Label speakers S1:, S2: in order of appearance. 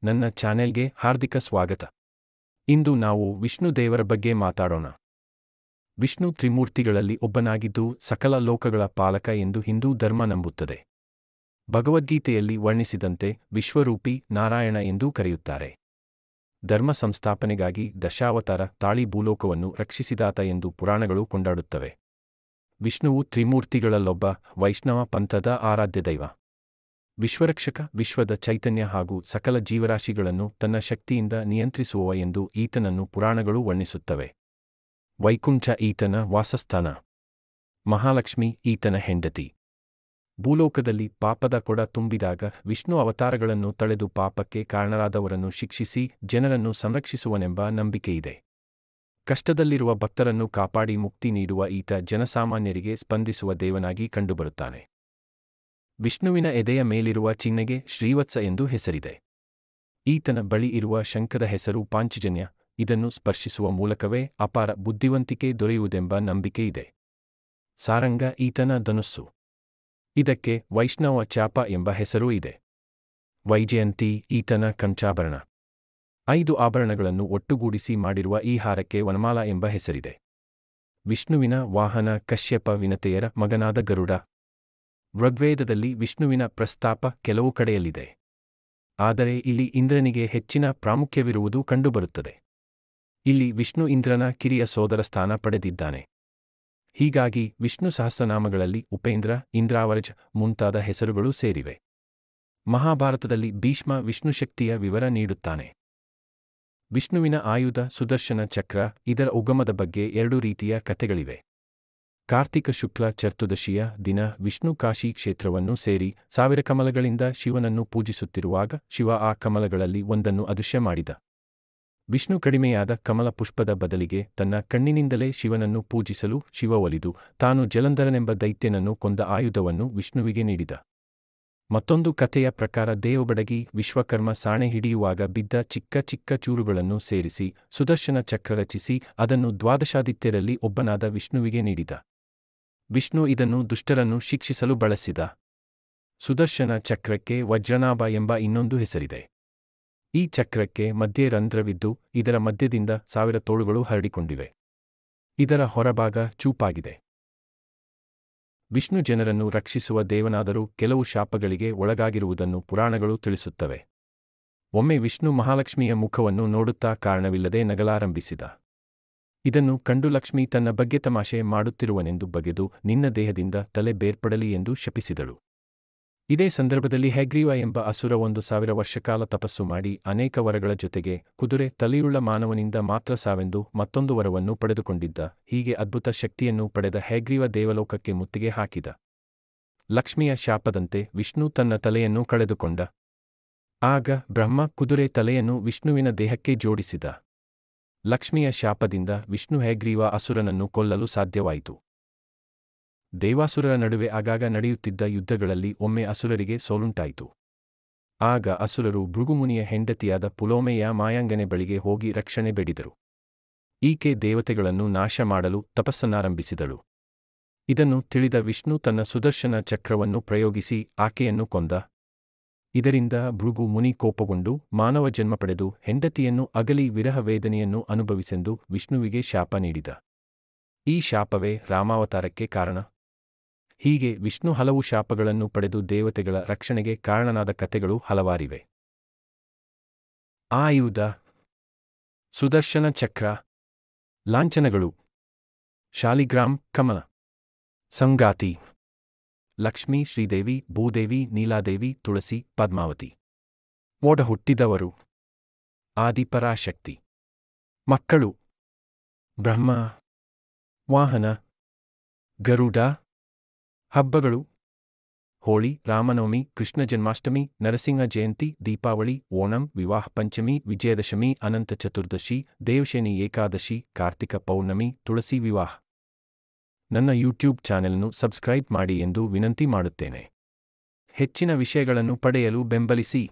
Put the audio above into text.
S1: ನನ್ನ ಚಾನೆಲ್ಗೆ ಹಾರ್ದಿಕ ಸ್ವಾಗತ. ಇಂದು ನಾವು ವಿಷ್ಣು ದೇವರ ಬಗ್ಗೆ ಮಾತಾಡೋಣ. ವಿಷ್ಣು ತ್ರಿಮೂರ್ತಿಗಳಲ್ಲಿ ಒಬ್ಬನಾಗಿದ್ದು ಸಕಲ ಲೋಕಗಳ ಪಾಲಕ ಎಂದು ಹಿಂದೂ ಧರ್ಮ ನಂಬುತ್ತದೆ. ಭಗವದ್ಗೀತೆಯಲ್ಲಿ ವರ್ಣಿಸಿದಂತೆ ವಿಶ್ವರೂಪಿ ನಾರಾಯಣ ಎಂದೂ ಕರೆಯುತ್ತಾರೆ. ಧರ್ಮ ಸಂಸ್ಥಾಪನೆಗಾಗಿ ದಶಾವತಾರ ತಾಳಿ ಭೂಲೋಕವನ್ನು ರಕ್ಷಿಸಿದಾತ ಎಂದು ಪುರಾಣಗಳು ಕೊಂಡಾಡುತ್ತವೆ. ವಿಷ್ಣುವು ತ್ರಿಮೂರ್ತಿಗಳಲ್ಲೊಬ್ಬ, ವೈಷ್ಣವ ಪಂಥದ ಆರಾಧ್ಯ ದೈವ. ವಿಶ್ವರಕ್ಷಕ, ವಿಶ್ವದ ಚೈತನ್ಯ ಹಾಗೂ ಸಕಲ ಜೀವರಾಶಿಗಳನ್ನು ತನ್ನ ಶಕ್ತಿಯಿಂದ ನಿಯಂತ್ರಿಸುವವ ಎಂದು ಈತನನ್ನು ಪುರಾಣಗಳು ವರ್ಣಿಸುತ್ತವೆ. ವೈಕುಂಠ ಈತನ ವಾಸಸ್ಥಾನ. ಮಹಾಲಕ್ಷ್ಮಿ ಈತನ ಹೆಂಡತಿ. ಭೂಲೋಕದಲ್ಲಿ ಪಾಪದ ಕೊಡ ತುಂಬಿದಾಗ ವಿಷ್ಣು ಅವತಾರಗಳನ್ನು ತಳೆದು ಪಾಪಕ್ಕೆ ಕಾರಣರಾದವರನ್ನು ಶಿಕ್ಷಿಸಿ ಜನರನ್ನು ಸಂರಕ್ಷಿಸುವನೆಂಬ ನಂಬಿಕೆಯಿದೆ. ಕಷ್ಟದಲ್ಲಿರುವ ಭಕ್ತರನ್ನು ಕಾಪಾಡಿ ಮುಕ್ತಿ ನೀಡುವ ಈತ ಜನಸಾಮಾನ್ಯರಿಗೆ ಸ್ಪಂದಿಸುವ ದೇವನಾಗಿ ಕಂಡುಬರುತ್ತಾನೆ. ವಿಷ್ಣುವಿನ ಎದೆಯ ಮೇಲಿರುವ ಚಿಹ್ನೆಗೆ ಶ್ರೀವತ್ಸ ಎಂದು ಹೆಸರಿದೆ. ಈತನ ಬಳಿ ಇರುವ ಶಂಖದ ಹೆಸರು ಪಾಂಚಜನ್ಯ. ಇದನ್ನು ಸ್ಪರ್ಶಿಸುವ ಮೂಲಕವೇ ಅಪಾರ ಬುದ್ಧಿವಂತಿಕೆ ದೊರೆಯುವುದೆಂಬ ನಂಬಿಕೆಯಿದೆ. ಸಾರಂಗ ಈತನ ಧನುಸ್ಸು. ಇದಕ್ಕೆ ವೈಷ್ಣವ ಚಾಪ ಎಂಬ ಹೆಸರೂ ಇದೆ. ವೈಜಯಂತಿ ಈತನ ಕಂಚಾಭರಣ. 5 ಆಭರಣಗಳನ್ನು ಒಟ್ಟುಗೂಡಿಸಿ ಮಾಡಿರುವ ಈ ಹಾರಕ್ಕೆ ವನಮಾಲ ಎಂಬ ಹೆಸರಿದೆ. ವಿಷ್ಣುವಿನ ವಾಹನ ಕಶ್ಯಪ ವಿನತೆಯರ ಮಗನಾದ ಗರುಡ. ಋಗ್ವೇದದಲ್ಲಿ ವಿಷ್ಣುವಿನ ಪ್ರಸ್ತಾಪ ಕೆಲವು ಕಡೆಯಲ್ಲಿದೆ. ಆದರೆ ಇಲ್ಲಿ ಇಂದ್ರನಿಗೆ ಹೆಚ್ಚಿನ ಪ್ರಾಮುಖ್ಯವಿರುವುದು ಕಂಡುಬರುತ್ತದೆ. ಇಲ್ಲಿ ವಿಷ್ಣು ಇಂದ್ರನ ಕಿರಿಯ ಸೋದರ ಸ್ಥಾನ ಪಡೆದಿದ್ದಾನೆ. ಹೀಗಾಗಿ ವಿಷ್ಣು ಸಹಸ್ರನಾಮಗಳಲ್ಲಿ ಉಪೇಂದ್ರ, ಇಂದ್ರಾವರಜ್ ಮುಂತಾದ ಹೆಸರುಗಳು ಸೇರಿವೆ. ಮಹಾಭಾರತದಲ್ಲಿ ಭೀಷ್ಮ ವಿಷ್ಣುಶಕ್ತಿಯ ವಿವರ ನೀಡುತ್ತಾನೆ. ವಿಷ್ಣುವಿನ ಆಯುಧ ಸುದರ್ಶನ ಚಕ್ರ. ಇದರ ಉಗಮದ ಬಗ್ಗೆ 2 ರೀತಿಯ ಕಥೆಗಳಿವೆ. ಕಾರ್ತಿಕ ಶುಕ್ಲ ಚತುರ್ದಶಿಯ ದಿನ ವಿಷ್ಣು ಕಾಶಿ ಕ್ಷೇತ್ರವನ್ನು ಸೇರಿ 1000 ಕಮಲಗಳಿಂದ ಶಿವನನ್ನು ಪೂಜಿಸುತ್ತಿರುವಾಗ ಶಿವ ಆ ಕಮಲಗಳಲ್ಲಿ ಒಂದನ್ನು ಅದೃಶ್ಯ ಮಾಡಿದ. ವಿಷ್ಣು ಕಡಿಮೆಯಾದ ಕಮಲ ಪುಷ್ಪದ ಬದಲಿಗೆ ತನ್ನ ಕಣ್ಣಿನಿಂದಲೇ ಶಿವನನ್ನು ಪೂಜಿಸಲು ಶಿವ ಒಲಿದು ತಾನು ಜಲಂಧರನೆಂಬ ದೈತ್ಯನನ್ನು ಕೊಂದ ಆಯುಧವನ್ನು ವಿಷ್ಣುವಿಗೆ ನೀಡಿದ. ಮತ್ತೊಂದು ಕಥೆಯ ಪ್ರಕಾರ ದೇವಬಡಗಿ ವಿಶ್ವಕರ್ಮ ಸಾಣೆ ಹಿಡಿಯುವಾಗ ಬಿದ್ದ ಚಿಕ್ಕ ಚಿಕ್ಕ ಚೂರುಗಳನ್ನು ಸೇರಿಸಿ ಸುದರ್ಶನ ಚಕ್ರ ರಚಿಸಿ ಅದನ್ನು ದ್ವಾದಶಾದಿತ್ಯರಲ್ಲಿ ಒಬ್ಬನಾದ ವಿಷ್ಣುವಿಗೆ ನೀಡಿದ. ವಿಷ್ಣು ಇದನ್ನು ದುಷ್ಟರನ್ನು ಶಿಕ್ಷಿಸಲು ಬಳಸಿದ. ಸುದರ್ಶನ ಚಕ್ರಕ್ಕೆ ವಜ್ರನಾಭ ಎಂಬ ಇನ್ನೊಂದು ಹೆಸರಿದೆ. ಈ ಚಕ್ರಕ್ಕೆ ಮಧ್ಯೆ ರಂಧ್ರವಿದ್ದು ಇದರ ಮಧ್ಯದಿಂದ 1000 ತೋಳುಗಳು ಹರಡಿಕೊಂಡಿವೆ. ಇದರ ಹೊರಭಾಗ ಚೂಪಾಗಿದೆ. ವಿಷ್ಣು ಜನರನ್ನು ರಕ್ಷಿಸುವ ದೇವನಾದರೂ ಕೆಲವು ಶಾಪಗಳಿಗೆ ಒಳಗಾಗಿರುವುದನ್ನು ಪುರಾಣಗಳು ತಿಳಿಸುತ್ತವೆ. ಒಮ್ಮೆ ವಿಷ್ಣು ಮಹಾಲಕ್ಷ್ಮಿಯ ಮುಖವನ್ನು ನೋಡುತ್ತಾ ಕಾರಣವಿಲ್ಲದೆ ನಗಲಾರಂಭಿಸಿದ. ಇದನ್ನು ಕಂಡು ಲಕ್ಷ್ಮಿ ತನ್ನ ಬಗ್ಗೆ ತಮಾಷೆ ಮಾಡುತ್ತಿರುವನೆಂದು ಬಗೆದು ನಿನ್ನ ದೇಹದಿಂದ ತಲೆ ಬೇರ್ಪಡಲಿ ಎಂದು ಶಪಿಸಿದಳು. ಇದೇ ಸಂದರ್ಭದಲ್ಲಿ ಹಯಗ್ರೀವ ಎಂಬ ಅಸುರ 1000 ವರ್ಷಕಾಲ ತಪಸ್ಸು ಮಾಡಿ ಅನೇಕ ವರಗಳ ಜೊತೆಗೆ ಕುದುರೆ ತಲೆಯುಳ್ಳ ಮಾನವನಿಂದ ಮಾತ್ರ ಸಾವೆಂದು ಮತ್ತೊಂದು ವರವನ್ನು ಪಡೆದುಕೊಂಡಿದ್ದ. ಹೀಗೆ ಅದ್ಭುತ ಶಕ್ತಿಯನ್ನು ಪಡೆದ ಹಯಗ್ರೀವ ದೇವಲೋಕಕ್ಕೆ ಮುತ್ತಿಗೆ ಹಾಕಿದ. ಲಕ್ಷ್ಮಿಯ ಶಾಪದಂತೆ ವಿಷ್ಣು ತನ್ನ ತಲೆಯನ್ನು ಕಳೆದುಕೊಂಡ. ಆಗ ಬ್ರಹ್ಮ ಕುದುರೆ ತಲೆಯನ್ನು ವಿಷ್ಣುವಿನ ದೇಹಕ್ಕೆ ಜೋಡಿಸಿದ. ಲಕ್ಷ್ಮಿಯ ಶಾಪದಿಂದ ವಿಷ್ಣು ಹಯಗ್ರೀವ ಅಸುರನನ್ನು ಕೊಲ್ಲಲು ಸಾಧ್ಯವಾಯಿತು. ದೇವಾಸುರರ ನಡುವೆ ಆಗಾಗ ನಡೆಯುತ್ತಿದ್ದ ಯುದ್ಧಗಳಲ್ಲಿ ಒಮ್ಮೆ ಅಸುರರಿಗೆ ಸೋಲುಂಟಾಯಿತು. ಆಗ ಅಸುರರು ಭೃಗುಮುನಿಯ ಹೆಂಡತಿಯಾದ ಪುಲೋಮೆಯ ಮಾಯಾಂಗನೆ ಬಳಿಗೆ ಹೋಗಿ ರಕ್ಷಣೆ ಬೇಡಿದರು. ಈಕೆ ದೇವತೆಗಳನ್ನು ನಾಶ ಮಾಡಲು ತಪಸ್ಸನ್ನಾರಂಭಿಸಿದಳು. ಇದನ್ನು ತಿಳಿದ ವಿಷ್ಣು ತನ್ನ ಸುದರ್ಶನ ಚಕ್ರವನ್ನು ಪ್ರಯೋಗಿಸಿ ಆಕೆಯನ್ನು ಕೊಂದ. ಇದರಿಂದ ಭೃಗು ಮುನಿ ಕೋಪಗೊಂಡು ಮಾನವ ಜನ್ಮ ಪಡೆದು ಹೆಂಡತಿಯನ್ನು ಅಗಲಿ ವಿರಹ ವೇದನೆಯನ್ನು ಅನುಭವಿಸೆಂದು ವಿಷ್ಣುವಿಗೆ ಶಾಪ ನೀಡಿದ. ಈ ಶಾಪವೇ ರಾಮಾವತಾರಕ್ಕೆ ಕಾರಣ. ಹೀಗೆ ವಿಷ್ಣು ಹಲವು ಶಾಪಗಳನ್ನು ಪಡೆದು ದೇವತೆಗಳ ರಕ್ಷಣೆಗೆ ಕಾರಣನಾದ ಕಥೆಗಳು ಹಲವಾರಿವೆ. ಆಯುಧ. ಸುದರ್ಶನ ಚಕ್ರ. ಲಾಂಛನಗಳು. ಶಾಲಿಗ್ರಾಮ್ ಕಮಲ. ಸಂಗಾತಿ. ಲಕ್ಷ್ಮೀ, ಶ್ರೀದೇವಿ, ಭೂದೇವಿ, ನೀಲಾದೇವಿ, ತುಳಸಿ, ಪದ್ಮಾವತಿ. ಒಡ ಹುಟ್ಟಿದವರು. ಆದಿಪರಾಶಕ್ತಿ. ಮಕ್ಕಳು. ಬ್ರಹ್ಮ. ವಾಹನ. ಗರುಡ. ಹಬ್ಬಗಳು. ಹೋಳಿ, ರಾಮನವಮಿ, ಕೃಷ್ಣ ಜನ್ಮಾಷ್ಟಮಿ, ನರಸಿಂಹ ಜಯಂತಿ, ದೀಪಾವಳಿ, ಓಣಂ, ವಿವಾಹ ಪಂಚಮಿ, ವಿಜಯದಶಮಿ, ಅನಂತ ಚತುರ್ದಶಿ, ದೇವಶನಿ ಏಕಾದಶಿ, ಕಾರ್ತಿಕ ಪೌರ್ಣಮಿ, ತುಳಸಿ ವಿವಾಹ. ನನ್ನ ಯೂಟ್ಯೂಬ್ ಚಾನೆಲ್ను ಸಬ್ಸ್ಕ್ರೈಬ್ ಮಾಡಿ ಎಂದು ವಿನಂತಿ ಮಾಡುತ್ತೇನೆ. ಹೆಚ್ಚಿನ ವಿಷಯಗಳನ್ನು ಪಡೆಯಲು ಬೆಂಬಲಿಸಿ.